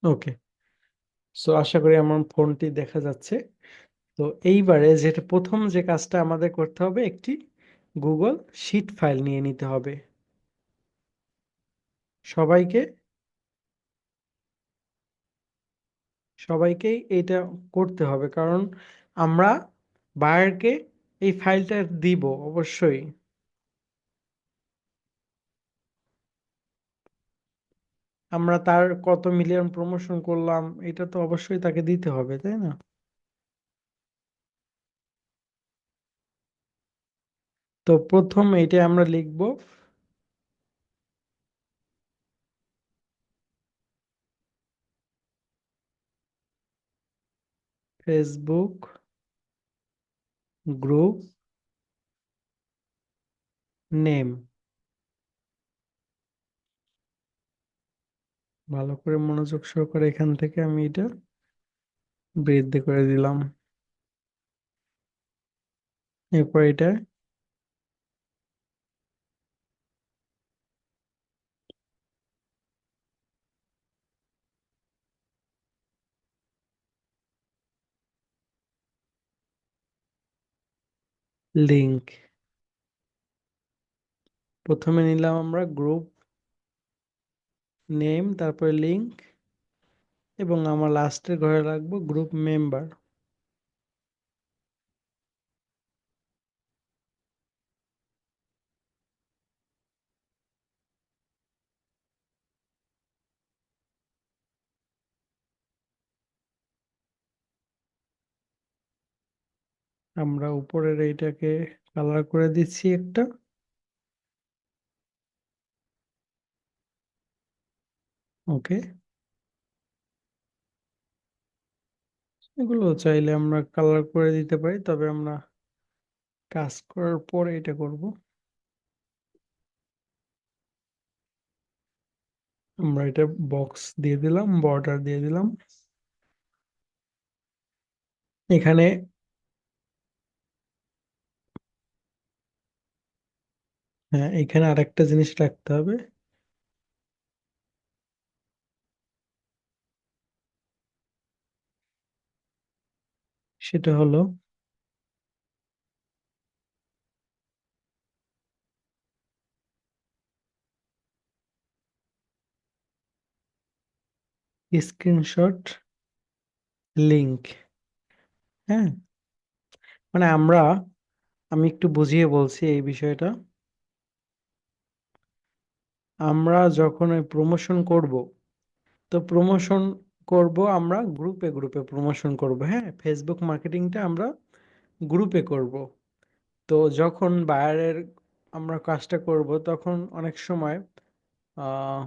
ওকে। So আশা করি আমার ফোনটি দেখা যাচ্ছে। তো এইবারে যেটা প্রথম যে কাজটা আমাদের করতে হবে, একটি গুগল শিট ফাইল নিয়ে নিতে হবে সবাইকে। সবাইকেই এটা করতে হবে, কারণ আমরা বায়ারকে এই ফাইলটা দিব অবশ্যই। আমরা তার কত মিলিয়ন প্রমোশন করলাম এটা তো অবশ্যই তাকে দিতে হবে, তাই না? তো প্রথম এইটা আমরা লিখব, ফেসবুক গ্রুপ নেম। ভালো করে মনোযোগ সহকারে এখান থেকে আমি এটা বৃদ্ধি করে দিলাম। এরপর এটা লিংক। প্রথমে নিলাম আমরা গ্রুপ নেম, তারপরে লিংক, এবং আমার লাস্টের ঘরে রাখবো গ্রুপ মেম্বার। আমরা উপরের এইটাকে কালার করে দিচ্ছি একটা। ওকে। এগুলো চাইলে আমরা কালার করে দিতে পারি, তবে আমরা কাজ করার পরে এটা করব। আমরা এটা বক্স দিয়ে দিলাম, বর্ডার দিয়ে দিলাম। এখানে হ্যাঁ, এখানে আরেকটা জিনিস রাখতে হবে। সেটা হলো স্ক্রিনশট লিংক। হ্যাঁ, মানে আমি একটু বুঝিয়ে বলছি এই বিষয়টা। আমরা যখন ওই প্রমোশন করব, তো প্রমোশন করব আমরা গ্রুপে গ্রুপে প্রমোশন করব। হ্যাঁ, ফেসবুক মার্কেটিংটা আমরা গ্রুপে করব। তো যখন বায়ারের আমরা কাজটা করব, তখন অনেক সময় আহ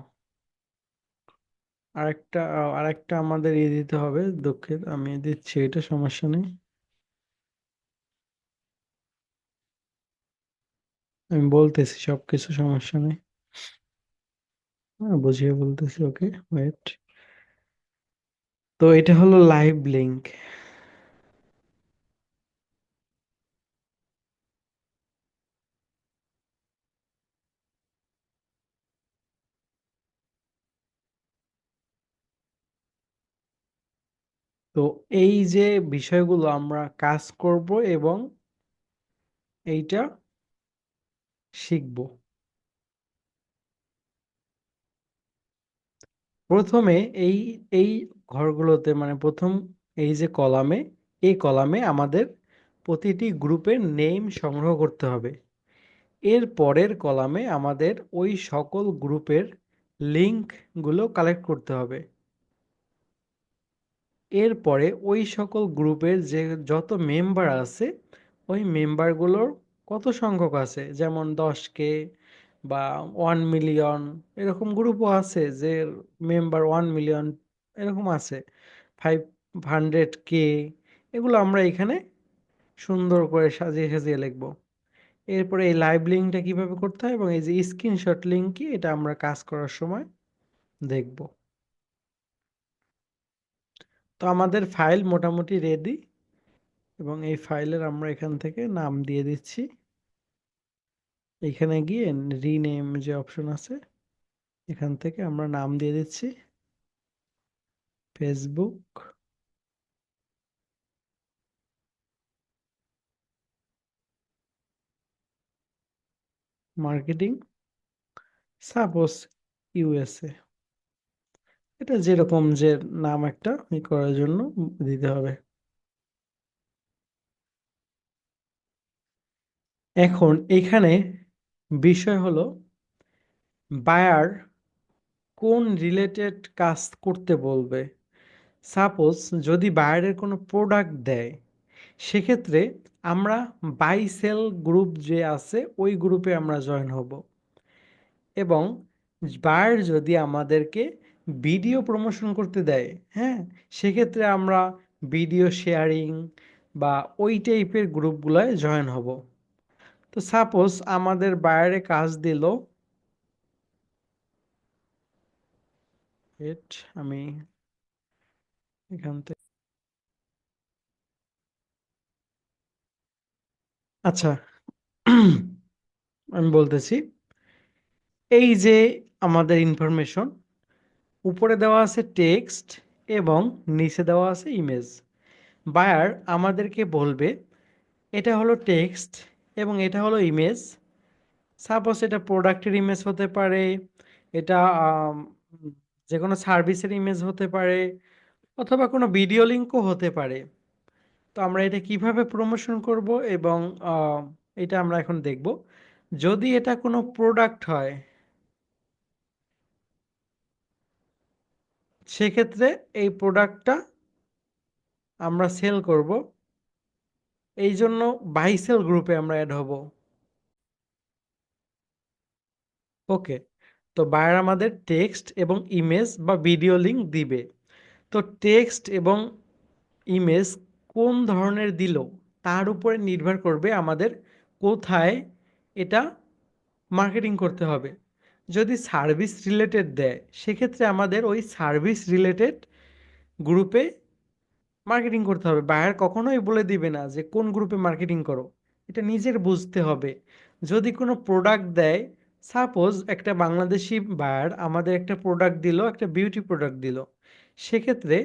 আরেকটা আমাদের দিতে হবে। দুঃখিত, আমি দিচ্ছি, এটা সমস্যা নেই। আমি বলতেছি সবকিছু, সমস্যা নেই। হ্যাঁ, বুঝিয়ে বলতেছি। ওকে, ওয়েট। তো এটা হলো লাইভ লিংক। তো এই যে বিষয়গুলো আমরা কাজ করব এবং এইটা শিখব। প্রথমে এই এই ঘরগুলোতে, মানে প্রথম এই যে কলামে, এই কলামে আমাদের প্রতিটি গ্রুপের নেম সংগ্রহ করতে হবে। এর পরের কলামে আমাদের ওই সকল গ্রুপের লিংকগুলো কালেক্ট করতে হবে। এরপরে ওই সকল গ্রুপের যে যত মেম্বার আছে, ওই মেম্বারগুলোর কত সংখ্যক আছে, যেমন 10K বা 1 মিলিয়ন, এরকম গ্রুপও আছে যে মেম্বার 1 মিলিয়ন এরকম আছে, 500K। এগুলো আমরা এখানে সুন্দর করে সাজিয়ে সাজিয়ে লিখবো। এরপরে এই লাইভ লিঙ্কটা কিভাবে করতে হয় এবং এই যে স্ক্রিনশট লিঙ্ক কি, এটা আমরা কাজ করার সময় দেখব। তো আমাদের ফাইল মোটামুটি রেডি, এবং এই ফাইলের আমরা এখান থেকে নাম দিয়ে দিচ্ছি। এখানে গিয়ে রিনেম যে অপশন আছে, এখান থেকে আমরা নাম দিয়ে দিচ্ছি ফেসবুক মার্কেটিং সাপোজ ইউএসএ, এটা যেরকম যে নাম একটা করার জন্য দিতে হবে। এখন এখানে বিষয় হলো বায়ার কোন রিলেটেড কাজ করতে বলবে। সাপোজ যদি বায়ারের কোনো প্রোডাক্ট দেয়, সেক্ষেত্রে আমরা বাই সেল গ্রুপ যে আছে ওই গ্রুপে আমরা জয়েন হব। এবং বায়ার যদি আমাদেরকে ভিডিও প্রমোশন করতে দেয়, হ্যাঁ, সেক্ষেত্রে আমরা ভিডিও শেয়ারিং বা ওই টাইপের গ্রুপগুলোয় জয়েন হব। তো সাপোজ আমাদের বায়ারে কাজ দিল, আমি এখান থেকে, আচ্ছা, আমি বলতেছি, এই যে আমাদের ইনফরমেশন উপরে দেওয়া আছে টেক্সট এবং নিচে দেওয়া আছে ইমেজ। বায়ার আমাদেরকে বলবে এটা হলো টেক্সট এবং এটা হলো ইমেজ। সাপোজ এটা প্রোডাক্টের ইমেজ হতে পারে, এটা যে কোনো সার্ভিসের ইমেজ হতে পারে, অথবা কোনো ভিডিও লিঙ্কও হতে পারে। তো আমরা এটা কিভাবে প্রমোশন করব এবং আহ, এটা আমরা এখন দেখব। যদি এটা কোনো প্রোডাক্ট হয়, সেক্ষেত্রে এই প্রোডাক্টটা আমরা সেল করব, এই জন্য বাই সেল গ্রুপে আমরা অ্যাড হব। ওকে, তো বায়ার আমাদের টেক্সট এবং ইমেজ বা ভিডিও লিঙ্ক দিবে। তো টেক্সট এবং ইমেজ কোন ধরনের দিল তার উপরে নির্ভর করবে আমাদের কোথায় এটা মার্কেটিং করতে হবে। যদি সার্ভিস রিলেটেড দেয়, সেক্ষেত্রে আমাদের ওই সার্ভিস রিলেটেড গ্রুপে মার্কেটিং করতে হবে। বায়ার কখনোই বলে দিবে না যে কোন গ্রুপে মার্কেটিং করো, এটা নিজের বুঝতে হবে। যদি কোনো প্রোডাক্ট দেয়, সাপোজ একটা বাংলাদেশি বায়ার আমাদের একটা প্রোডাক্ট দিল, একটা বিউটি প্রোডাক্ট দিল, সেক্ষেত্রে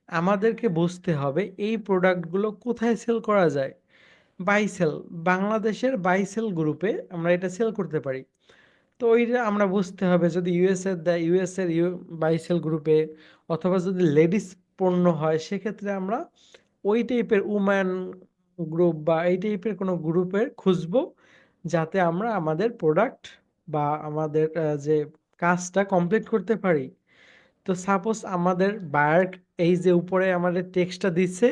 আমাদেরকে বুঝতে হবে এই প্রোডাক্টগুলো কোথায় সেল করা যায়। বাইসেল, বাংলাদেশের বাইসেল গ্রুপে আমরা এটা সেল করতে পারি। তো ওইটা আমরা বুঝতে হবে, যদি ইউএসএর দেয় ইউএসএর বাইসেল গ্রুপে, অথবা যদি লেডিস পণ্য হয় সেক্ষেত্রে আমরা ওই টাইপের উম্যান গ্রুপ বা এই টাইপের কোনো গ্রুপের খুঁজবো, যাতে আমরা আমাদের প্রোডাক্ট বা আমাদের যে কাজটা কমপ্লিট করতে পারি। তো সাপোজ আমাদের বায়ার এই যে উপরে আমাদের টেক্সটটা দিচ্ছে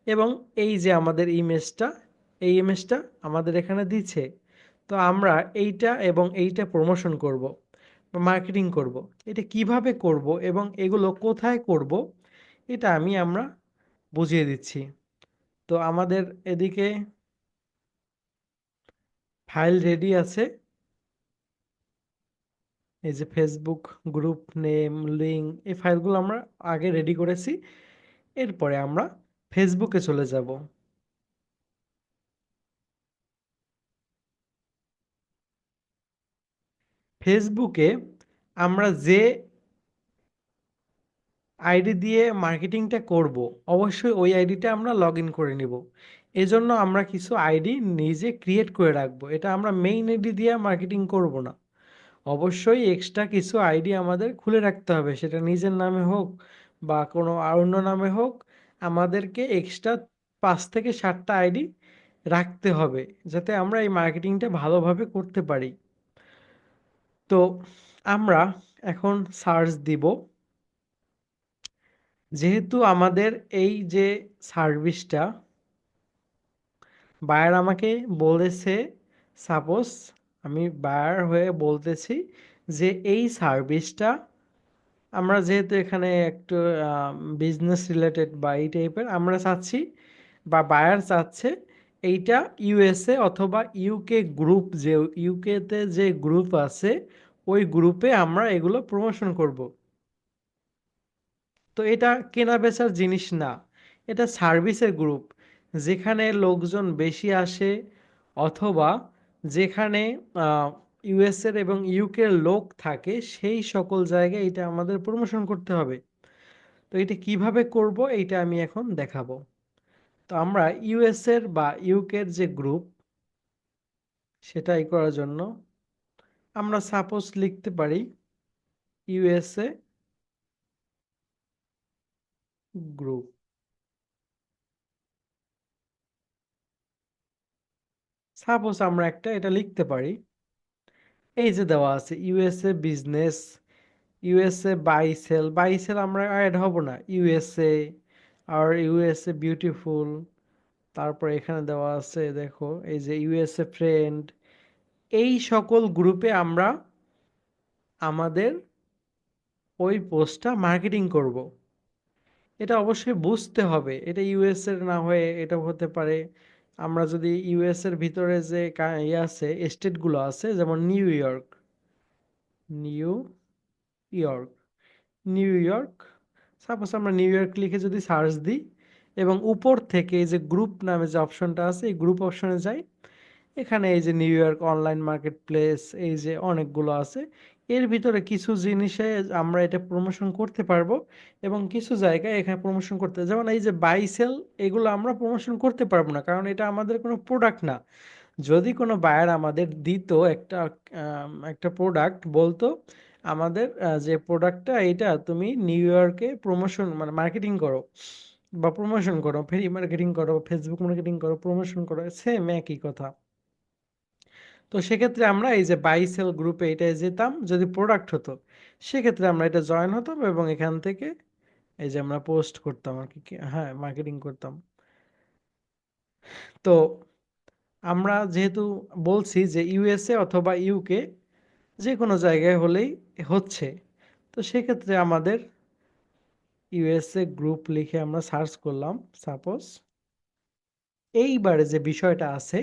এবং এই যে আমাদের ইমেজটা, এই ইমেজটা আমাদের এখানে দিচ্ছে। তো আমরা এইটা এবং এইটা প্রমোশন করব বা মার্কেটিং করব। এটা কিভাবে করব এবং এগুলো কোথায় করব, এটা আমরা বুঝিয়ে দিচ্ছি। তো আমাদের এদিকে ফাইল রেডি আছে, এই যে ফেসবুক গ্রুপ নেম, লিঙ্ক, এই ফাইলগুলো আমরা আগে রেডি করেছি। এরপরে আমরা ফেসবুকে চলে যাব। ফেসবুকে আমরা যে আইডি দিয়ে মার্কেটিংটা করব, অবশ্যই ওই আইডিটা আমরা লগ ইন করে নিব। এজন্য আমরা কিছু আইডি নিজে ক্রিয়েট করে রাখবো, এটা আমরা মেইন আইডি দিয়ে মার্কেটিং করব না। অবশ্যই এক্সট্রা কিছু আইডি আমাদের খুলে রাখতে হবে, সেটা নিজের নামে হোক বা কোনো অন্য নামে হোক। আমাদেরকে এক্সট্রা 5 থেকে 7টা আইডি রাখতে হবে, যাতে আমরা এই মার্কেটিংটা ভালোভাবে করতে পারি। তো আমরা এখন সার্চ দিব। যেহেতু আমাদের এই যে সার্ভিসটা বায়ার আমাকে বলেছে, সাপোজ আমি বায়ার হয়ে বলতেছি যে এই সার্ভিসটা আমরা যেহেতু এখানে একটু বিজনেস রিলেটেড বা এই টাইপের আমরা চাচ্ছি, বা বায়ার চাচ্ছে এইটা ইউএসএ অথবা ইউকে গ্রুপ, যে ইউকেতে যে গ্রুপ আছে ওই গ্রুপে আমরা এগুলো প্রমোশন করব। তো এটা কেনা বেচার জিনিস না, এটা সার্ভিসের গ্রুপ, যেখানে লোকজন বেশি আসে, অথবা যেখানে ইউএসএর এবং ইউকের লোক থাকে, সেই সকল জায়গায় এটা আমাদের প্রমোশন করতে হবে। তো তো এটা কিভাবে করব এইটা আমি এখন দেখাবো। তো আমরা ইউএস এর বা ইউকের যে গ্রুপ, সেটাই করার জন্য আমরা সাপোজ লিখতে পারি ইউএসএ গ্রুপ। সাপোজ আমরা একটা এটা লিখতে পারি, এই যে দেওয়া আছে USA business, USA buy sell. Buy sell আমরা অ্যাড হব না, ইউএসএ আর ইউএসএ বিউটিফুল। তারপর এখানে দেওয়া আছে দেখো এই যে ইউএসএ ফ্রেন্ড। এই সকল গ্রুপে আমরা আমাদের ওই পোস্টটা মার্কেটিং করব। এটা অবশ্যই বুঝতে হবে, এটা ইউএস এর না হয়ে এটা হতে পারে আমরা যদি ইউএস এর ভিতরে যে ইয়ে আছে স্টেটগুলো আছে, যেমন new York, new York, new York. Suppose আমরা নিউ ইয়র্ক লিখে যদি সার্চ দিই এবং উপর থেকে এই যে গ্রুপ নামে যে অপশনটা আছে এই গ্রুপ অপশনে যাই, এখানে এই যে new York online market place, এই যে অনেকগুলো আছে। এর ভিতরে কিছু জিনিসে আমরা এটা প্রমোশন করতে পারবো এবং কিছু জায়গায় এখানে প্রমোশন করতে, যেমন এই যে বাই সেল, এগুলো আমরা প্রমোশন করতে পারবো না কারণ এটা আমাদের কোনো প্রোডাক্ট না। যদি কোনো বায়ার আমাদের দিত একটা একটা প্রোডাক্ট, বলতো আমাদের যে প্রোডাক্টটা এটা তুমি নিউ ইয়র্কে প্রমোশন মানে মার্কেটিং করো বা প্রমোশন করো, ফ্রি মার্কেটিং করো, ফেসবুক মার্কেটিং করো, প্রমোশন করো, সেম একই কথা। তো সেক্ষেত্রে আমরা এই যে বাই সেল গ্রুপে এটা যেতাম, যদি প্রোডাক্ট হতো সেক্ষেত্রে আমরা এটা জয়েন হতাম এবং এখান থেকে এই যে আমরা পোস্ট করতাম আর কি, হ্যাঁ মার্কেটিং করতাম। তো আমরা যেহেতু বলছি যে ইউএসএ অথবা ইউকে যে কোনো জায়গায় হলেই হচ্ছে, তো সেক্ষেত্রে আমাদের ইউএসএ গ্রুপ লিখে আমরা সার্চ করলাম সাপোজ। এইবারে যে বিষয়টা আছে,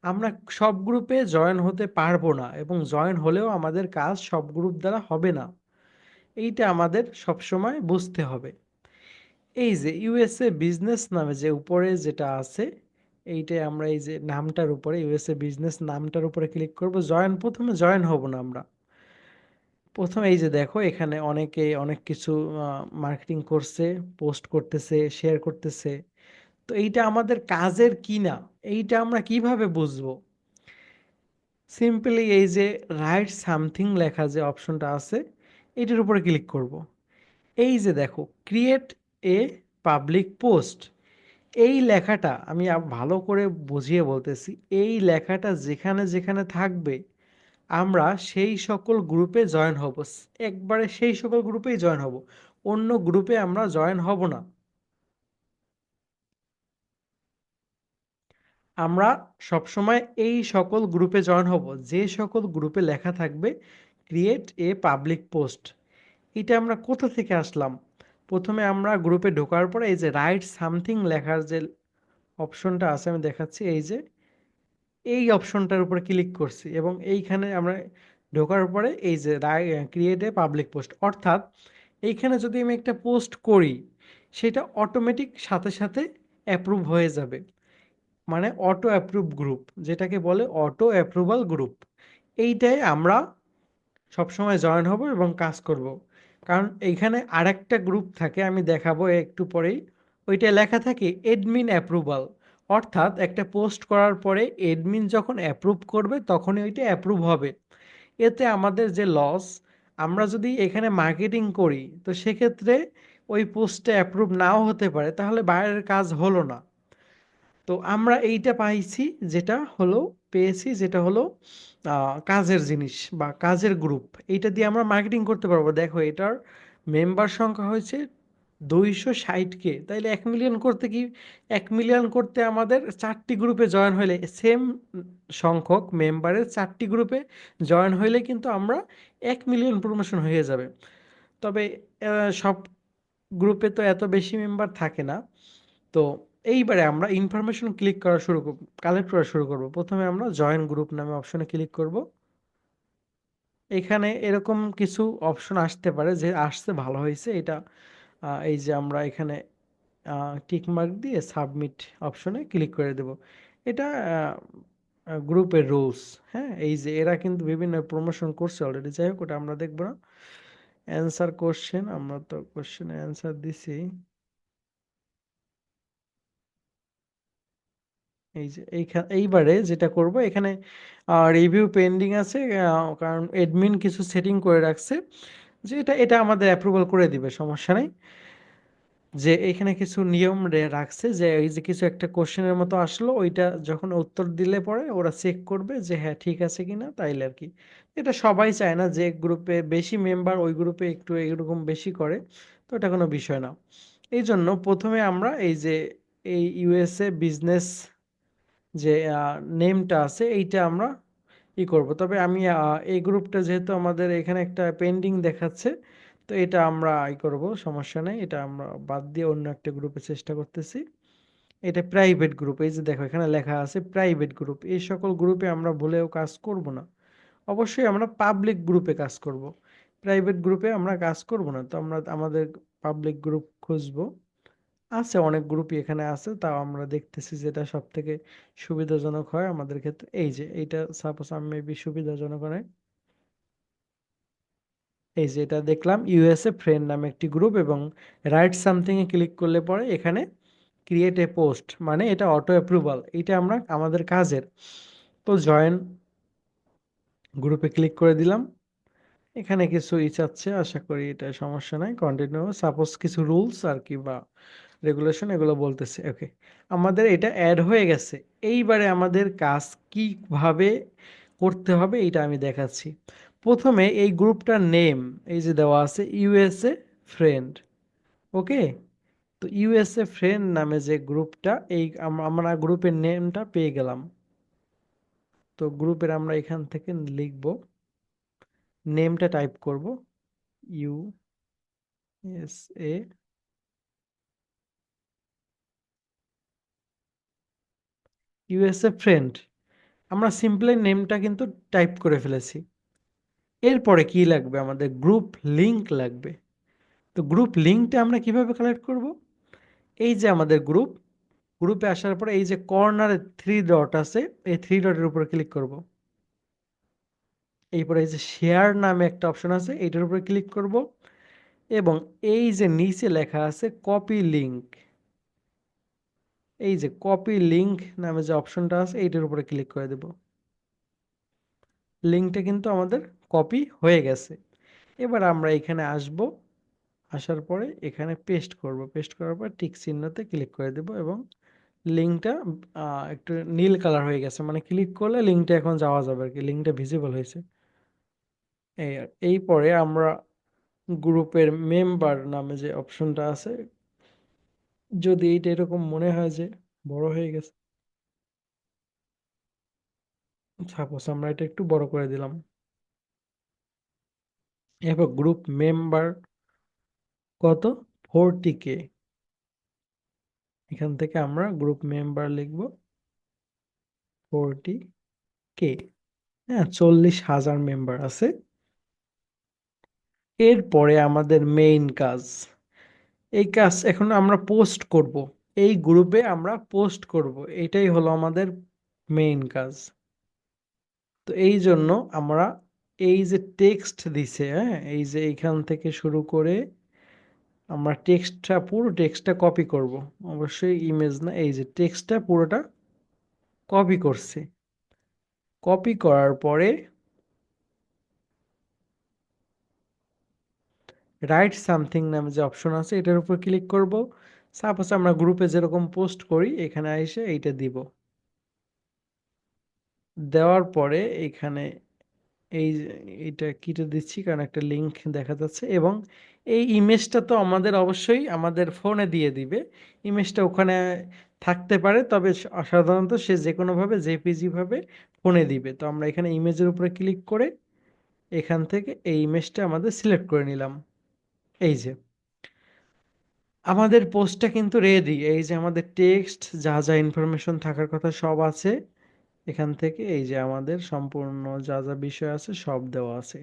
আমরা সব গ্রুপে জয়েন হতে পারবো না এবং জয়েন হলেও আমাদের কাজ সব গ্রুপ দ্বারা হবে না, এইটা আমাদের সবসময় বুঝতে হবে। এই যে ইউএসএ বিজনেস নামে যে উপরে যেটা আছে, এইটাই আমরা এই যে নামটার উপরে ইউএসএ বিজনেস নামটার উপরে ক্লিক করব। প্রথমে জয়েন হব না আমরা, প্রথমে এই যে দেখো এখানে অনেকে অনেক কিছু মার্কেটিং করছে, পোস্ট করতেছে, শেয়ার করতেছে। তো এইটা আমাদের কাজের কি না, এইটা আমরা কিভাবে বুঝবো? সিম্পলি এই যে রাইট সামথিং লেখা যে অপশনটা আছে এটার উপরে ক্লিক করব। এই যে দেখো ক্রিয়েট এ পাবলিক পোস্ট, এই লেখাটা আমি ভালো করে বুঝিয়ে বলতেছি, এই লেখাটা যেখানে যেখানে থাকবে আমরা সেই সকল গ্রুপে জয়েন হব, একবারে সেই সকল গ্রুপেই জয়েন হব, অন্য গ্রুপে আমরা জয়েন হব না। আমরা সবসময় এই সকল গ্রুপে জয়েন হব যে সকল গ্রুপে লেখা থাকবে ক্রিয়েট এ পাবলিক পোস্ট। এটা আমরা কোথা থেকে আসলাম? প্রথমে আমরা গ্রুপে ঢোকার পরে এই যে রাইট সামথিং লেখার যে অপশনটা আছে আমি দেখাচ্ছি, এই যে এই অপশনটার উপরে ক্লিক করছি এবং এইখানে আমরা ঢোকার পরে এই যে ক্রিয়েট এ পাবলিক পোস্ট, অর্থাৎ এইখানে যদি আমি একটা পোস্ট করি সেটা অটোমেটিক সাথে সাথে অ্যাপ্রুভ হয়ে যাবে, মানে অটো অ্যাপ্রুভ গ্রুপ, যেটাকে বলে অটো অ্যাপ্রুভাল গ্রুপ। এইটাই আমরা সবসময় জয়েন হব এবং কাজ করব। কারণ এইখানে আরেকটা গ্রুপ থাকে আমি দেখাবো একটু পরেই, ওইটা লেখা থাকে এডমিন অ্যাপ্রুভাল, অর্থাৎ একটা পোস্ট করার পরে এডমিন যখন অ্যাপ্রুভ করবে তখনই ওইটা অ্যাপ্রুভ হবে। এতে আমাদের যে লস, আমরা যদি এখানে মার্কেটিং করি তো সেক্ষেত্রে ওই পোস্টটা অ্যাপ্রুভ নাও হতে পারে, তাহলে বাইরের কাজ হলো না। তো আমরা এইটা পাইছি, যেটা হলো পেয়েছি যেটা হলো কাজের জিনিস বা কাজের গ্রুপ, এইটা দিয়ে আমরা মার্কেটিং করতে পারবো। দেখো এটার মেম্বার সংখ্যা হয়েছে 260K, তাইলে 1 মিলিয়ন করতে কি, 1 মিলিয়ন করতে আমাদের 4টি গ্রুপে জয়েন হলে, সেম সংখ্যক মেম্বারের 4টি গ্রুপে জয়েন হইলে কিন্তু আমরা 1 মিলিয়ন প্রমোশন হয়ে যাবে। তবে সব গ্রুপে তো এত বেশি মেম্বার থাকে না। তো এইবারে আমরা ইনফরমেশন ক্লিক করা শুরু করব, কালেক্ট করা শুরু করব। প্রথমে আমরা জয়েন গ্রুপ নামে অপশনে ক্লিক করব। এখানে এরকম কিছু অপশন আসতে পারে, যে আসছে ভালো হয়েছে এটা। এই যে আমরা এখানে টিক মার্ক দিয়ে সাবমিট অপশনে ক্লিক করে দেব। এটা গ্রুপের রুলস। হ্যাঁ, এই যে এরা কিন্তু বিভিন্ন প্রমোশন করছে অলরেডি, যাই হোক ওটা আমরা দেখব না। অ্যান্সার কোশ্চেন, আমরা তো কোশ্চেনে অ্যান্সার দিছি। এই যে এইবারে যেটা করব, এখানে রিভিউ পেন্ডিং আছে, কারণ এডমিন কিছু সেটিং করে রাখছে যে এটা এটা আমাদের অ্যাপ্রুভাল করে দিবে, সমস্যা নেই। যে এখানে কিছু নিয়ম রাখছে যে এই যে কিছু একটা কোশ্চেনের মতো আসলো, ওইটা যখন উত্তর দিলে পরে ওরা চেক করবে যে হ্যাঁ ঠিক আছে কিনা, তাইলে আর কি। এটা সবাই চায় না যে গ্রুপে বেশি মেম্বার ওই গ্রুপে একটু এরকম বেশি করে, তো এটা কোনো বিষয় না। এই জন্য প্রথমে আমরা এই যে এই ইউএসএ বিজনেস যে নেমটা আছে এইটা আমরা করব। তবে আমি এই গ্রুপটা যেহেতু আমাদের এখানে একটা পেন্ডিং দেখাচ্ছে, তো এটা আমরা করব, সমস্যা নেই, এটা আমরা বাদ দিয়ে অন্য একটা গ্রুপে চেষ্টা করতেছি। এটা প্রাইভেট গ্রুপ, এই যে দেখো এখানে লেখা আছে প্রাইভেট গ্রুপ, এই সকল গ্রুপে আমরা ভুলেও কাজ করব না। অবশ্যই আমরা পাবলিক গ্রুপে কাজ করব, প্রাইভেট গ্রুপে আমরা কাজ করব না। তো আমরা আমাদের পাবলিক গ্রুপ খুঁজবো, আছে অনেক গ্রুপই এখানে আছে, তাও আমরা দেখতেছি যেটা সব থেকে সুবিধাজনক হয় আমাদের ক্ষেত্রে। এই যে এইটা সাপোজ আমি মেবি সুবিধাজনক হয়, এই যে এটা দেখলাম ইউএসএ ফ্রেন্ড নামে একটি গ্রুপ, এবং রাইট সামথিং এ ক্লিক করলে পরে এখানে ক্রিয়েট এ পোস্ট, মানে এটা অটো অ্যাপ্রুভাল, এটা আমরা আমাদের কাজের। তো জয়েন গ্রুপে ক্লিক করে দিলাম। এখানে কিছু চাচ্ছে, আশা করি এটা সমস্যা নাই, কন্টিনিউ। সাপোজ কিছু রুলস আর কি বা রেগুলেশন এগুলো বলতেছে, ওকে। আমাদের এটা অ্যাড হয়ে গেছে। এইবারে আমাদের কাজ কিভাবে করতে হবে এটা আমি দেখাচ্ছি। প্রথমে এই গ্রুপটার নেম এই যে দেওয়া আছে ইউএসএ ফ্রেন্ড, ওকে। তো ইউএসএ ফ্রেন্ড নামে যে গ্রুপটা, এই আমরা গ্রুপের নেমটা পেয়ে গেলাম। তো গ্রুপের আমরা এখান থেকে লিখব, নেমটা টাইপ করব ইউএসএ, ইউএসএ ফ্রেন্ড। আমরা সিম্পলি নেমটা কিন্তু টাইপ করে ফেলেছি। এরপরে কি লাগবে, আমাদের গ্রুপ লিংক লাগবে। তো গ্রুপ লিংকটা আমরা কিভাবে কালেক্ট করব? এই যে আমাদের গ্রুপ, গ্রুপে আসার পরে এই যে কর্নারে থ্রি ডট আছে, এই থ্রি ডটের উপরে ক্লিক করব। এরপরে এই যে শেয়ার নামে একটা অপশন আছে, এইটার উপরে ক্লিক করব, এবং এই যে নিচে লেখা আছে কপি লিংক, এই যে কপি লিংক নামে যে অপশনটা আছে এইটার উপরে ক্লিক করে দেব। লিংকটা কিন্তু আমাদের কপি হয়ে গেছে। এবার আমরা এখানে আসব, আসার পরে এখানে পেস্ট করব, পেস্ট করার পর টিক চিহ্নতে ক্লিক করে দেব, এবং লিঙ্কটা একটু নীল কালার হয়ে গেছে, মানে ক্লিক করলে লিঙ্কটা এখন যাওয়া যাবে আর কি, লিঙ্কটা ভিজিবল হয়েছে। এই পরে আমরা গ্রুপের মেম্বার নামে যে অপশনটা আছে, যদি এইটা এরকম মনে হয় যে বড় হয়ে গেছে, সাপোজ আমরা এটা একটু বড় করে দিলাম। এরপর গ্রুপ মেম্বার কত, 40K, এখান থেকে আমরা গ্রুপ মেম্বার লিখব 40K। হ্যাঁ, 40,000 মেম্বার আছে। এরপরে আমাদের মেইন কাজ, এই কাজ এখন আমরা পোস্ট করব, এই গ্রুপে আমরা পোস্ট করব, এটাই হলো আমাদের মেইন কাজ। তো এই জন্য আমরা এই যে টেক্সট দিছে, হ্যাঁ, এই যে এইখান থেকে শুরু করে আমরা টেক্সটটা, পুরো টেক্সটটা কপি করব। অবশ্যই ইমেজ না, এই যে টেক্সটটা পুরোটা কপি করছি। কপি করার পরে রাইট সামথিং নামে যে অপশন আছে এটার উপর ক্লিক করব। সাপোজ আমরা গ্রুপে যেরকম পোস্ট করি এখানে এসে এইটা দিব। দেওয়ার পরে এখানে এই যে এইটা কিটা দিচ্ছি কারণ একটা লিংক দেখা যাচ্ছে, এবং এই ইমেজটা তো আমাদের অবশ্যই আমাদের ফোনে দিয়ে দিবে। ইমেজটা ওখানে থাকতে পারে, তবে সাধারণত সে যে কোনোভাবে জেপিজি ভাবে ফোনে দিবে। তো আমরা এখানে ইমেজের উপরে ক্লিক করে এখান থেকে এই ইমেজটা আমাদের সিলেক্ট করে নিলাম। এই যে আমাদের পোস্টটা কিন্তু রেডি, এই যে আমাদের টেক্সট যা যা ইনফরমেশন থাকার কথা সব আছে এখান থেকে, এই যে আমাদের সম্পূর্ণ যা যা বিষয় আছে সব দেওয়া আছে।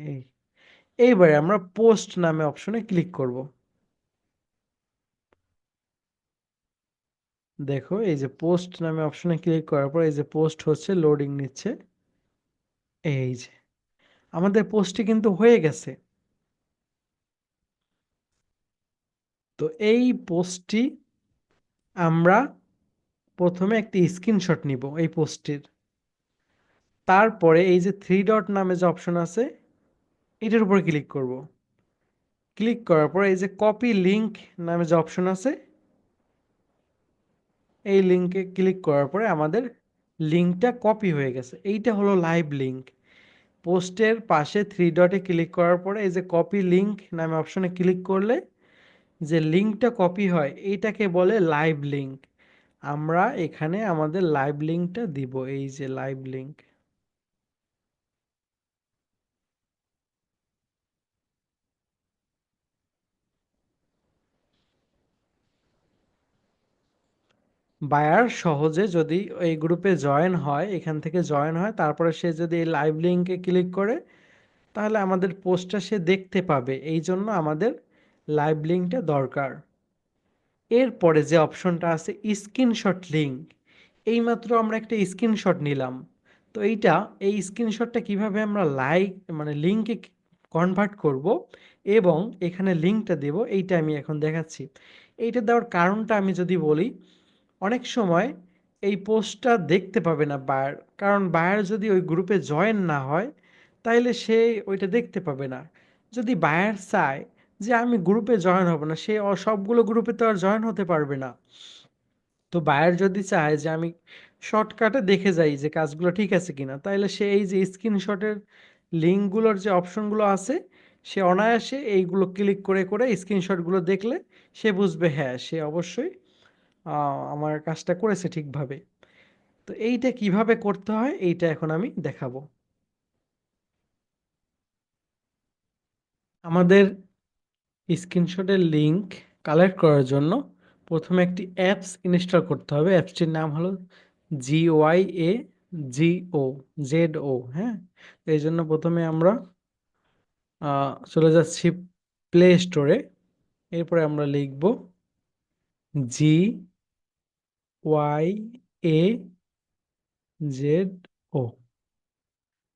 এইবারে আমরা পোস্ট নামে অপশনে ক্লিক করব। দেখো এই যে পোস্ট নামে অপশনে ক্লিক করার পর এই যে পোস্ট হচ্ছে, লোডিং নিচ্ছে। এই যে আমাদের পোস্টটি কিন্তু হয়ে গেছে। তো এই পোস্টটি আমরা প্রথমে একটি স্ক্রিনশট নিব এই পোস্টটির। তারপরে এই যে থ্রি ডট নামে যে অপশন আছে এটার উপর ক্লিক করব। ক্লিক করার পর এই যে কপি লিংক নামে যে অপশন আছে এই লিংকে ক্লিক করার পরে আমাদের লিংকটা কপি হয়ে গেছে। এইটা হলো লাইভ লিংক। পোস্টের পাশে থ্রি ডটে ক্লিক করার পরে এই যে কপি লিংক নামে অপশনে ক্লিক করলে যে লিংকটা কপি হয় এইটাকে বলে লাইভ লিংক। আমরা এখানে আমাদের লাইভ লিংকটা দিব, এই যে লাইভ লিংক। বায়ার সহজে যদি এই গ্রুপে জয়েন হয়, এখান থেকে জয়েন হয়, তারপরে সে যদি এই লাইভ লিংকে ক্লিক করে তাহলে আমাদের পোস্টটা সে দেখতে পাবে। এই জন্য আমাদের লাইভ লিংকটা দরকার। এরপরে যে অপশনটা আছে স্ক্রিনশট লিংক, এইমাত্র আমরা একটা স্ক্রিনশট নিলাম। তো এই স্ক্রিনশটটা কিভাবে আমরা মানে লিংকে কনভার্ট করব এবং এখানে লিংকটা দেব, এইটা আমি এখন দেখাচ্ছি। এইটা দেওয়ার কারণটা আমি যদি বলি, অনেক সময় এই পোস্টটা দেখতে পাবে না বায়ার, কারণ বায়ার যদি ওই গ্রুপে জয়েন না হয় তাইলে সে ওইটা দেখতে পাবে না। যদি বায়ার চায় যে আমি গ্রুপে জয়েন হব না, সে সবগুলো গ্রুপে তো আর জয়েন হতে পারবে না। তো বায়ার যদি চায় যে আমি শর্টকাটে দেখে যাই যে কাজগুলো ঠিক আছে কিনা, তাইলে সে এই যে স্ক্রিনশটের লিঙ্কগুলোর যে অপশনগুলো আছে সে অনায়াসে এইগুলো ক্লিক করে করে স্ক্রিনশটগুলো দেখলে সে বুঝবে হ্যাঁ সে অবশ্যই আমার কাজটা করেছে ঠিকভাবে। তো এইটা কিভাবে করতে হয় এইটা এখন আমি দেখাবো। আমাদের স্ক্রিনশটের লিংক কালেক্ট করার জন্য প্রথমে একটি অ্যাপস ইনস্টল করতে হবে। অ্যাপসটির নাম হলো GYAGO ZO। হ্যাঁ, এই জন্য প্রথমে আমরা চলে যাচ্ছি প্লে স্টোরে। এরপরে আমরা লিখব GYAZO।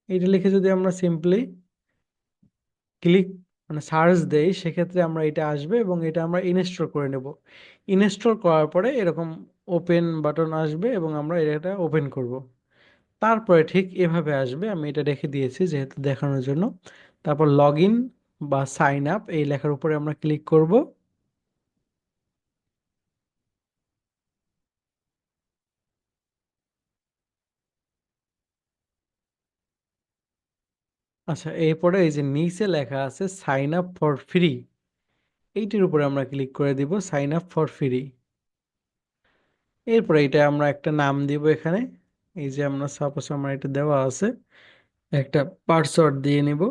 এইটা লিখে যদি আমরা সিম্পলি ক্লিক মানে সার্চ দেই সেক্ষেত্রে আমরা এটা আসবে এবং এটা আমরা ইনস্টল করে নেব। ইনস্টল করার পরে এরকম ওপেন বাটন আসবে এবং আমরা এটা ওপেন করব। তারপরে ঠিক এভাবে আসবে, আমি এটা রেখে দিয়েছি যেহেতু দেখানোর জন্য। তারপর লগ ইন বা সাইন আপ এই লেখার উপরে আমরা ক্লিক করব। আচ্ছা, এরপরে এই যে নিচে লেখা আছে সাইন আপ ফর ফ্রি, এইটির উপরে আমরা ক্লিক করে দিব সাইন আপ ফর ফ্রি। এরপরে এটা আমরা একটা নাম দিব এখানে। এই যে আমরা সাপোজ আমরা এটা দেওয়া আছে, একটা পাসওয়ার্ড দিয়ে নিব।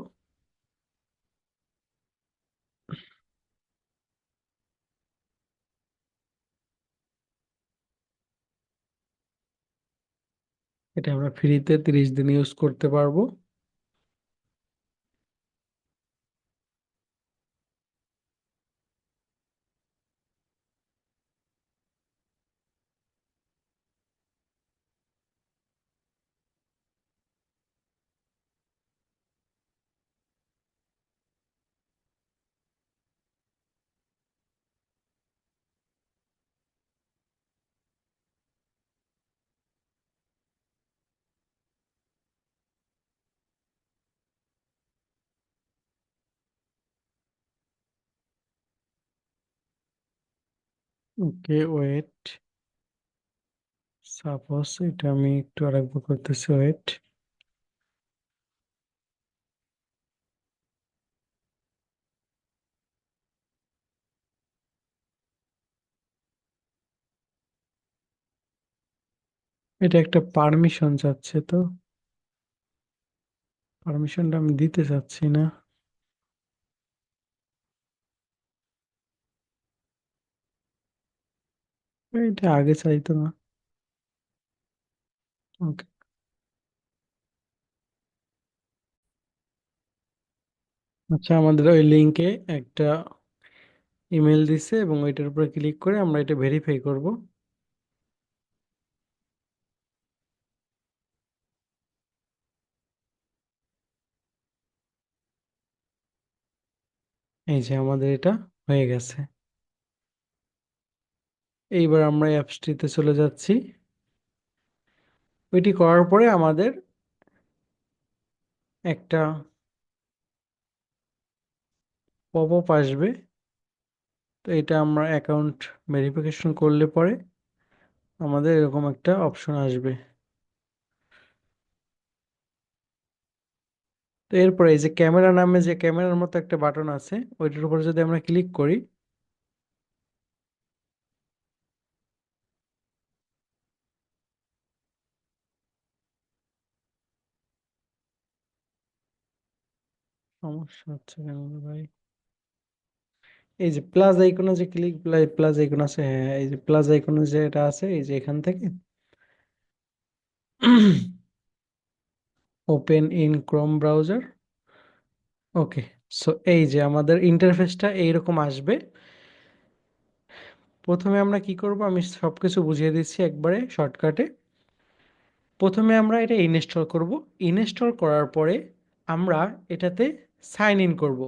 এটা আমরা ফ্রিতে 30 দিন ইউজ করতে পারবো। ওকে ওয়েট, সাপোজ এটা আমি একটু আরেকবার করতেছি, ওয়েট। এটা একটা পারমিশন চাচ্ছে, তো পারমিশনটা আমি দিতে চাচ্ছি না। এটা আগে চাইতো না। ওকে। আচ্ছা, আমাদের ওই লিংকে একটা ইমেল দিছে এবং ওইটার উপরে ক্লিক করে আমরা এটা ভেরিফাই করব। এই যে আমাদের এটা হয়ে গেছে। এইবার আমরা অ্যাপসটিতে চলে যাচ্ছি। ওইটি করার পরে আমাদের একটা পপ আপ আসবে। তো এটা আমরা অ্যাকাউন্ট ভেরিফিকেশন করলে পরে আমাদের এরকম একটা অপশন আসবে। তো এরপরে এই যে ক্যামেরা নামে যে ক্যামেরার মতো একটা বাটন আছে, ওইটার উপর যদি আমরা ক্লিক করি, সমস্যা হচ্ছে কেন রে ভাই? এই যে প্লাস আইকনে যে ক্লিক, প্লাস আইকন আছে, হ্যাঁ হ্যাঁ, এই যে প্লাস আইকনে যে এটা আছে, এই যে এখান থেকে open in Chrome browser. Okay, so এই যে আমাদের ইন্টারফেসটা এইরকম আসবে। প্রথমে আমরা কি করব, আমি সবকিছু বুঝিয়ে দিচ্ছি একবারে শর্টকাটে। প্রথমে আমরা এটা ইনস্টল করব। ইনস্টল করার পরে আমরা এটাতে সাইন ইন করব,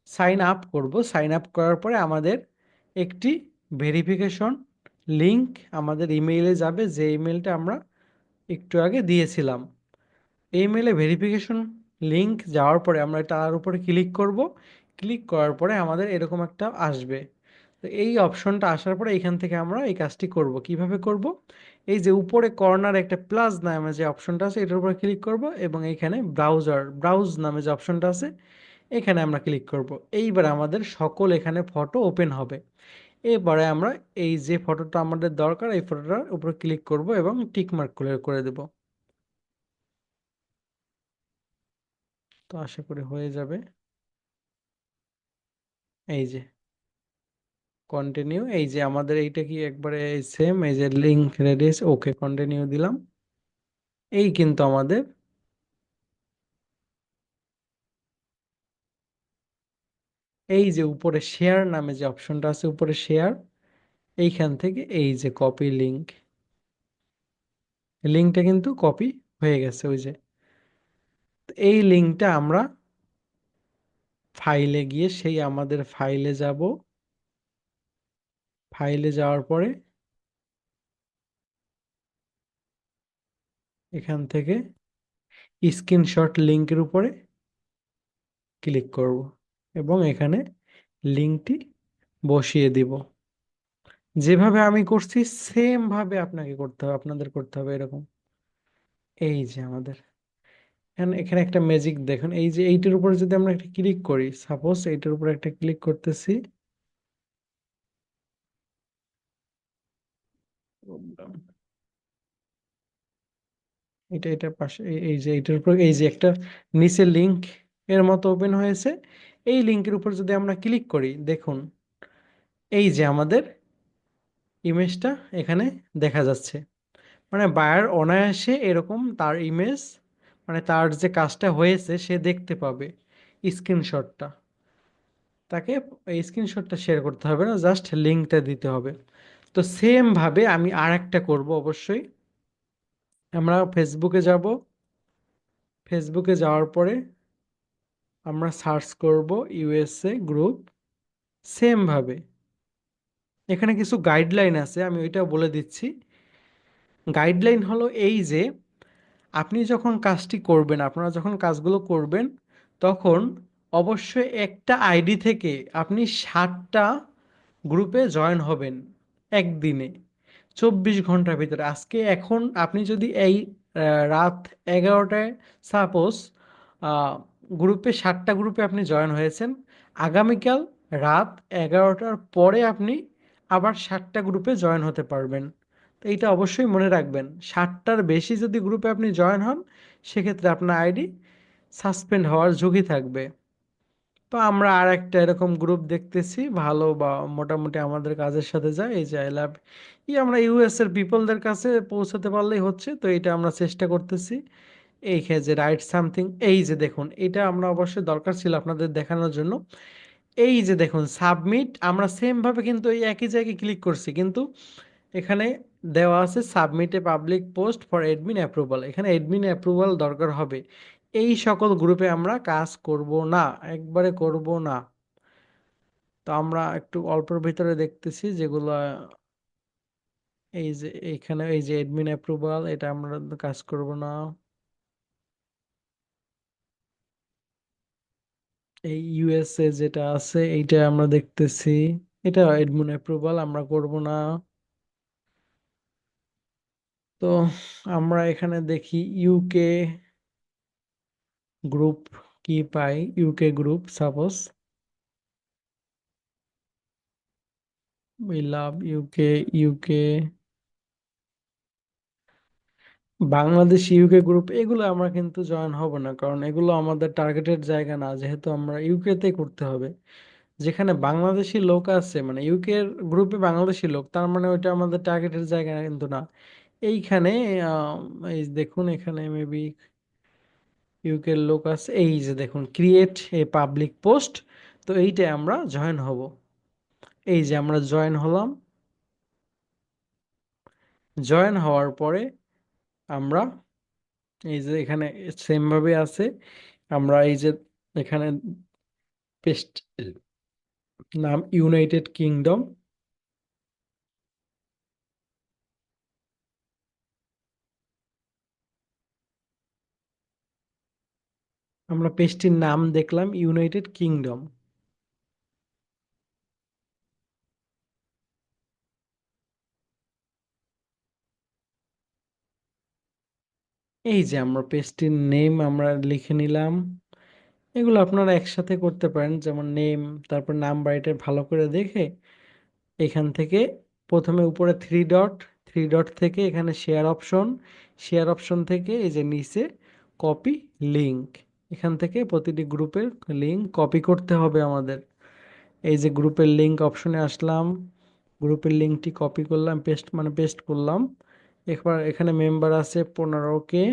সাইন আপ করব। সাইন আপ করার পরে আমাদের একটি ভেরিফিকেশন লিংক আমাদের ইমেইলে যাবে, যে ইমেলটা আমরা একটু আগে দিয়েছিলাম। এই মেলে ভেরিফিকেশন লিংক যাওয়ার পরে আমরা তার উপরে ক্লিক করব। ক্লিক করার পরে আমাদের এরকম একটা আসবে। তো এই অপশনটা আসার পরে এখান থেকে আমরা এই কাজটি করব। কিভাবে করব? এই যে উপরে কর্নার একটা প্লাস নামে যে অপশনটা আছে, এটার উপরে ক্লিক করব এবং এখানে ব্রাউজ নামে যে অপশনটা আছে, এখানে আমরা ক্লিক করব। এইবার আমাদের সকল এখানে ফটো ওপেন হবে। এবারে আমরা এই যে ফটোটা আমাদের দরকার, এই ফটোটার উপরে ক্লিক করব এবং টিক মার্ক করে দেব। তো আশা করি হয়ে যাবে। এই যে কন্টিনিউ, এই যে আমাদের এইটা কি একবারে সেম, এই যে লিংক রেডিয়াস, ওকে কন্টিনিউ দিলাম। এই কিন্তু আমাদের এই যে উপরে শেয়ার নামে যে অপশনটা আছে, উপরে শেয়ার, এইখান থেকে এই যে কপি লিংক, লিংকটা কিন্তু কপি হয়ে গেছে। ওই যে এই লিংকটা আমরা ফাইলে গিয়ে সেই আমাদের ফাইলে যাব। ফাইলে যাওয়ার পরে এখান থেকে স্ক্রিনশট লিংকের উপরে ক্লিক করব এবং এখানে লিংকটি বসিয়ে দিব। যেভাবে আমি করছি সেম ভাবে আপনাকে করতে হবে, আপনাদের করতে হবে এরকম। এই যে আমাদের এখানে এখানে একটা ম্যাজিক দেখুন, এই যে এইটার উপরে যদি আমরা একটা ক্লিক করি, সাপোজ এইটার উপরে একটা ক্লিক করতেছি, এটা পাশে এই যে এইটার উপর এই যে একটা নিচে লিংক এর মতো ওপেন হয়েছে। এই লিংকের উপর যদি আমরা ক্লিক করি, দেখুন এই যে আমাদের ইমেজটা এখানে দেখা যাচ্ছে। মানে বায়ার অনায়াসে এরকম তার ইমেজ, মানে তার যে কাজটা হয়েছে সে দেখতে পাবে স্ক্রিনশটটা। তাকে এই স্ক্রিনশটটা শেয়ার করতে হবে না, জাস্ট লিঙ্কটা দিতে হবে। তো সেম ভাবে আমি আর একটা করবো অবশ্যই। আমরা ফেসবুকে যাব। ফেসবুকে যাওয়ার পরে আমরা সার্চ করব ইউএসএ গ্রুপ। সেম ভাবে এখানে কিছু গাইডলাইন আছে, আমি ওইটা বলে দিচ্ছি। গাইডলাইন হলো এই যে আপনি যখন কাজটি করবেন, আপনারা যখন কাজগুলো করবেন, তখন অবশ্যই একটা আইডি থেকে আপনি 60টা গ্রুপে জয়েন হবেন একদিনে, 24 ঘন্টার ভিতরে। আজকে এখন আপনি যদি এই রাত 11টায় সাপোজ গ্রুপে 60টা গ্রুপে আপনি জয়েন হয়েছেন, আগামীকাল রাত 11টার পরে আপনি আবার 60টা গ্রুপে জয়েন হতে পারবেন। তো এইটা অবশ্যই মনে রাখবেন, 60টার বেশি যদি গ্রুপে আপনি জয়েন হন, সেক্ষেত্রে আপনার আইডি সাসপেন্ড হওয়ার ঝুঁকি থাকবে। তো আমরা আর একটা এরকম গ্রুপ দেখতেছি ভালো বা মোটামুটি আমাদের কাজের সাথে যায়, এই যে আই লাভ, আমরা ইউএস এর পিপলদের কাছে পৌঁছাতে পারলেই হচ্ছে। তো এটা আমরা চেষ্টা করতেছি। এই যে রাইট সামথিং, এই যে দেখুন এটা আমরা অবশ্যই দরকার ছিল আপনাদের দেখানোর জন্য। এই যে দেখুন সাবমিট, আমরা সেম ভাবে কিন্তু এই একই জায়গায় ক্লিক করছি, কিন্তু এখানে দেওয়া আছে submit a public post for admin approval. এখানে অ্যাডমিন অ্যাপ্রুভাল দরকার হবে। এই সকল গ্রুপে আমরা কাজ করব না, একবারে করব না। তো আমরা একটু অল্পের ভিতরে দেখতেছি যেগুলো এই যে এখানে এই যে অ্যাডমিন অ্যাপ্রুভাল, এটা আমরা কাজ করব না। এই ইউএসএ যেটা আছে এইটা আমরা দেখতেছি, এটা অ্যাডমিন অ্যাপ্রুভাল আমরা করব না। তো আমরা এখানে দেখি ইউকে গ্রুপ কি পাই। UK group suppose we love UK, UK Bangladesh, UK group, এগুলো আমরা কিন্তু জয়েন হব না, কারণ এগুলো আমাদের টার্গেটেড জায়গা না, যেহেতু আমরা ইউকে তে করতে হবে। যেখানে বাংলাদেশি লোক আছে, মানে ইউকে গ্রুপে বাংলাদেশি লোক, তার মানে ওইটা আমাদের টার্গেটেড জায়গা কিন্তু না। এইখানে আহ, এই দেখুন এখানে মেবি ইউকে লোক আছে, এই যে দেখুন ক্রিয়েট এ পাবলিক পোস্ট, তো এইটাই আমরা জয়েন হব। এই যে আমরা জয়েন হলাম। জয়েন হওয়ার পরে আমরা এই যে এখানে সেম ভাবে আছে, আমরা এই যে এখানে পেস্ট নাম ইউনাইটেড কিংডম, আমরা পেস্টটির নাম দেখলাম ইউনাইটেড কিংডম। এই যে আমরা পেস্টটির নেম আমরা লিখে নিলাম। এগুলো আপনারা একসাথে করতে পারেন, যেমন নেম, তারপর নাম্বার, এটা ভালো করে দেখে এখান থেকে প্রথমে উপরে থ্রি ডট, থ্রি ডট থেকে এখানে শেয়ার অপশন, শেয়ার অপশন থেকে এই যে নিচে কপি লিংক, এখান থেকে প্রতিটি গ্রুপের লিংক কপি করতে হবে আমাদের। এই যে গ্রুপের লিংক অপশনে আসলাম, গ্রুপের লিংকটি কপি করলাম, পেস্ট মানে পেস্ট করলাম। এবার এখানে মেম্বার আছে 15 কে,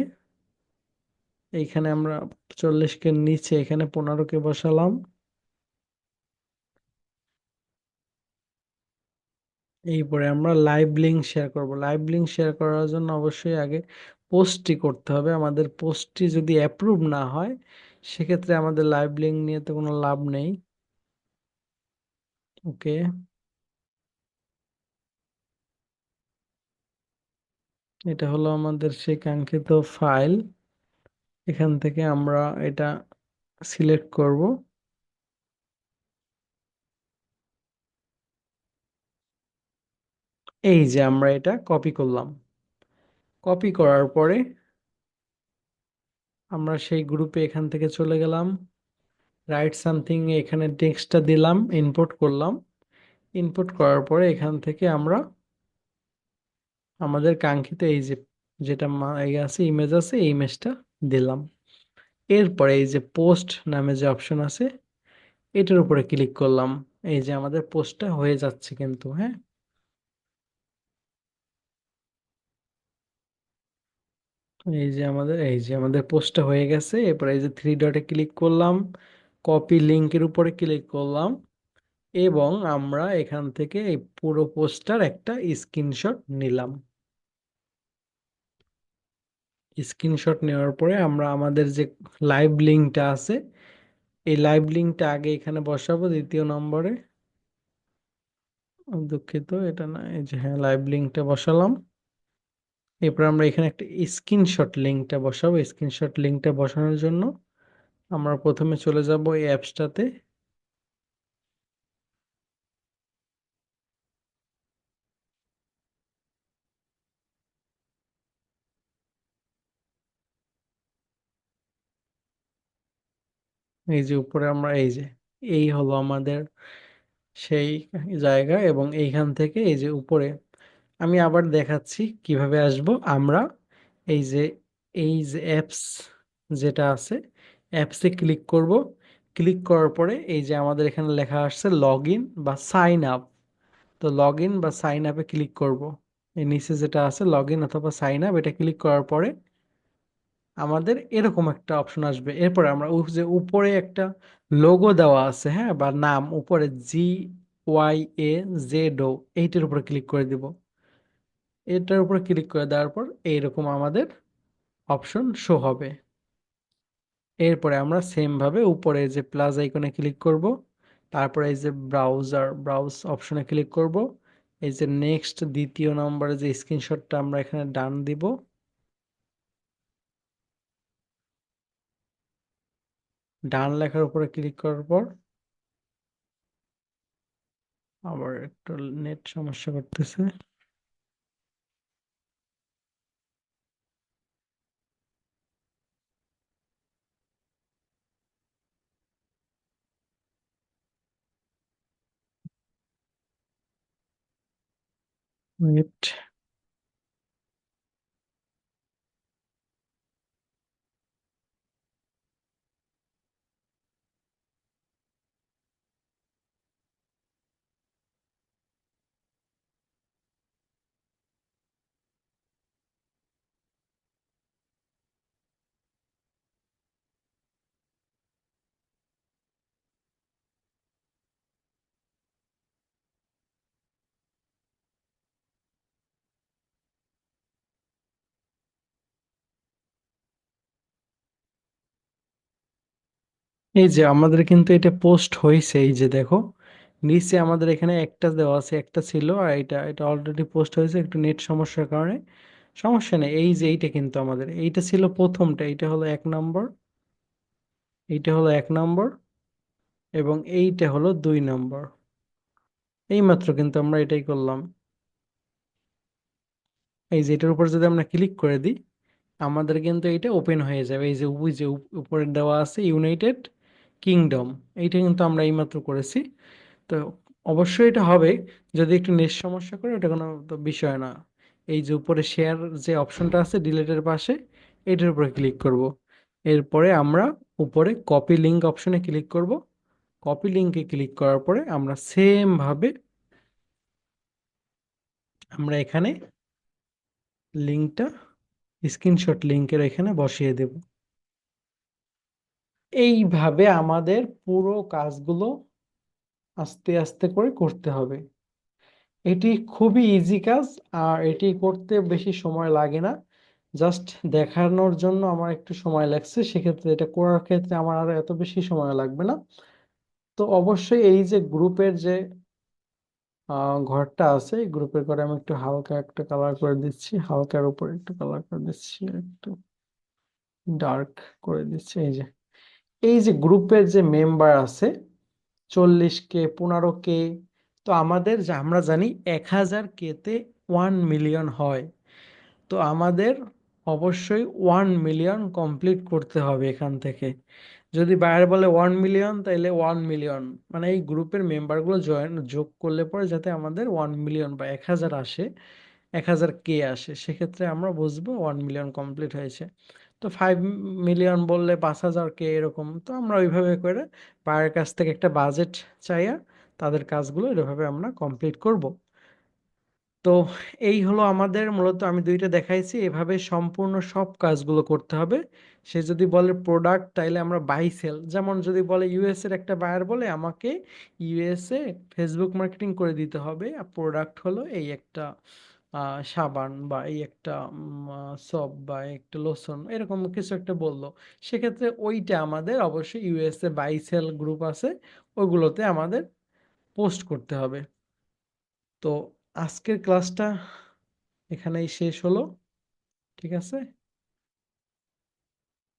এইখানে আমরা 40 কে নিচে এখানে 15 কে বসালাম। এরপরে আমরা লাইভ লিঙ্ক শেয়ার করব। লাইভ লিঙ্ক শেয়ার করার জন্য অবশ্যই আগে পোস্টটি করতে হবে। আমাদের পোস্টটি যদি অ্যাপ্রুভ না হয়, সেক্ষেত্রে আমাদের লাইভ লিঙ্ক নিয়ে তো কোনো লাভ নেই। ওকে, এটা হলো আমাদের সেই কাঙ্ক্ষিত ফাইল। এখান থেকে আমরা এটা সিলেক্ট করব। এই যে আমরা এটা কপি করলাম। কপি করার পরে আমরা সেই গ্রুপে এখান থেকে চলে গেলাম। রাইট সামথিং, এখানে টেক্সটটা দিলাম, ইনপুট করলাম। ইনপুট করার পরে এখান থেকে আমরা আমাদের কাঙ্ক্ষিত এই যে যেটা এই আছে, ইমেজ আছে, এই ইমেজটা দিলাম। এরপরে এই যে পোস্ট নামে যে অপশন আছে, এটার উপরে ক্লিক করলাম। এই যে আমাদের পোস্টটা হয়ে যাচ্ছে কিন্তু, হ্যাঁ। এই যে আমাদের পোস্টটা হয়ে গেছে। এরপরে এই যে থ্রি ডটে ক্লিক করলাম, কপি লিংকের উপরে ক্লিক করলাম, এবং আমরা এখান থেকে এই পুরো পোস্টটার একটা স্ক্রিনশট নিলাম। স্ক্রিনশট নেওয়ার পরে আমরা আমাদের যে লাইভ লিঙ্কটা আছে, এই লাইভ লিঙ্কটা আগে এখানে বসাবো দ্বিতীয় নম্বরে। দুঃখিত, এটা না, এই যে হ্যাঁ, লাইভ লিঙ্কটা বসালাম। এরপর আমরা এখানে একটা স্ক্রিনশট লিঙ্কটা বসাবো। স্ক্রিনশট লিঙ্কটা বসানোর জন্য আমরা প্রথমে চলে যাব এই অ্যাপসটাতে। এই যে উপরে আমরা এই যে, এই হলো আমাদের সেই জায়গা, এবং এইখান থেকে এই যে উপরে আমি আবার দেখাচ্ছি কিভাবে আসব। আমরা এই যে অ্যাপস যেটা আছে, অ্যাপসে ক্লিক করব। ক্লিক করার পরে এই যে আমাদের এখানে লেখা আসছে লগ ইন বা সাইন আপ। তো লগ ইন বা সাইন আপে ক্লিক করব। এই নিচে যেটা আছে লগ ইন অথবা সাইন আপ, এটা ক্লিক করার পরে আমাদের এরকম একটা অপশন আসবে। এরপরে আমরা যে উপরে একটা লোগো দেওয়া আছে, হ্যাঁ, বা নাম উপরে GYAZO, এইটার উপরে ক্লিক করে দিব। এটার উপর ক্লিক করে দেওয়ার পর এইরকম আমাদের অপশন শো হবে। এরপরে আমরা সেম ভাবে উপরে যে প্লাস আইকনে ক্লিক করব, তারপরে এই যে ব্রাউজার ব্রাউজ অপশনে ক্লিক করব, এই যে নেক্সট দ্বিতীয় নম্বরে যে স্ক্রিনশটটা আমরা এখানে ডান দিব। ডান লেখার উপরে ক্লিক করার পর আবার একটু নেট সমস্যা করতেছে। নেট, এই যে আমাদের কিন্তু এটা পোস্ট হয়েছে, এই যে দেখো নিচে আমাদের এখানে একটা দেওয়া আছে, একটা ছিল, আর এটা এটা অলরেডি পোস্ট হয়েছে, একটু নেট সমস্যার কারণে। সমস্যা নেই, এই যে এইটা কিন্তু আমাদের এইটা ছিল প্রথমটা, এইটা হলো 1 নম্বর, এইটা হলো 1 নম্বর, এবং এইটা হলো 2 নম্বর। এইমাত্র কিন্তু আমরা এটাই করলাম। এই যে এটার উপর যদি আমরা ক্লিক করে দিই, আমাদের কিন্তু এটা ওপেন হয়ে যাবে। এই যে উপরে দেওয়া আছে ইউনাইটেড কিংডম, এইটা কিন্তু আমরা এইমাত্র করেছি। তো অবশ্যই এটা হবে, যদি একটু নেট সমস্যা করে ওটা কোনো তো বিষয় না। এই যে উপরে শেয়ার যে অপশনটা আছে ডিলেটের পাশে, এটার উপরে ক্লিক করব। এরপরে আমরা উপরে কপি লিঙ্ক অপশনে ক্লিক করব। কপি লিঙ্কে ক্লিক করার পরে আমরা সেম ভাবে আমরা এখানে লিঙ্কটা স্ক্রিনশট লিঙ্কের এখানে বসিয়ে দেব। এইভাবে আমাদের পুরো কাজগুলো আস্তে আস্তে করে করতে হবে। এটি খুবই ইজি কাজ, আর এটি করতে বেশি সময় লাগে না। জাস্ট দেখানোর জন্য আমার একটু সময় লাগছে, সেক্ষেত্রে এটা করার ক্ষেত্রে আমার আর এত বেশি সময় লাগবে না। তো অবশ্যই এই যে গ্রুপের যে ঘরটা আছে, এই গ্রুপের ঘরে আমি একটু হালকা একটা কালার করে দিচ্ছি, হালকার উপর একটু কালার করে দিচ্ছি, একটু ডার্ক করে দিচ্ছি। এই যে এই যে গ্রুপের যে মেম্বার আছে 40K, 15K, তো আমাদের আমরা জানি 1000K-তে 1 মিলিয়ন হয়। তো আমাদের অবশ্যই 1 মিলিয়ন কমপ্লিট করতে হবে এখান থেকে। যদি বাইরে বলে 1 মিলিয়ন, তাইলে 1 মিলিয়ন, মানে এই গ্রুপের মেম্বারগুলো যোগ করলে পরে যাতে আমাদের 1 মিলিয়ন বা 1000 আসে, 1000K আসে, সেক্ষেত্রে আমরা বুঝবো 1 মিলিয়ন কমপ্লিট হয়েছে। তো 5 মিলিয়ন বললে 5,000K, এরকম। তো আমরা ওইভাবে করে বাইরের কাছ থেকে একটা বাজেট চাইয়া তাদের কাজগুলো এভাবে আমরা কমপ্লিট করব। তো এই হলো আমাদের মূলত, আমি দুইটা দেখাইছি, এভাবে সম্পূর্ণ সব কাজগুলো করতে হবে। সে যদি বলে প্রোডাক্ট, তাইলে আমরা বাই সেল, যেমন যদি বলে ইউএস এর একটা বায়ার বলে আমাকে ইউএসএ ফেসবুক মার্কেটিং করে দিতে হবে, আর প্রোডাক্ট হলো এই একটা সাবান, বা এই একটা সব, বা এই একটা লোশন, এরকম কিছু একটা বললো, সেক্ষেত্রে ওইটা আমাদের অবশ্যই ইউএসএ বাই সেল গ্রুপ আছে, ওইগুলোতে আমাদের পোস্ট করতে হবে। তো আজকের ক্লাসটা এখানেই শেষ হলো, ঠিক আছে।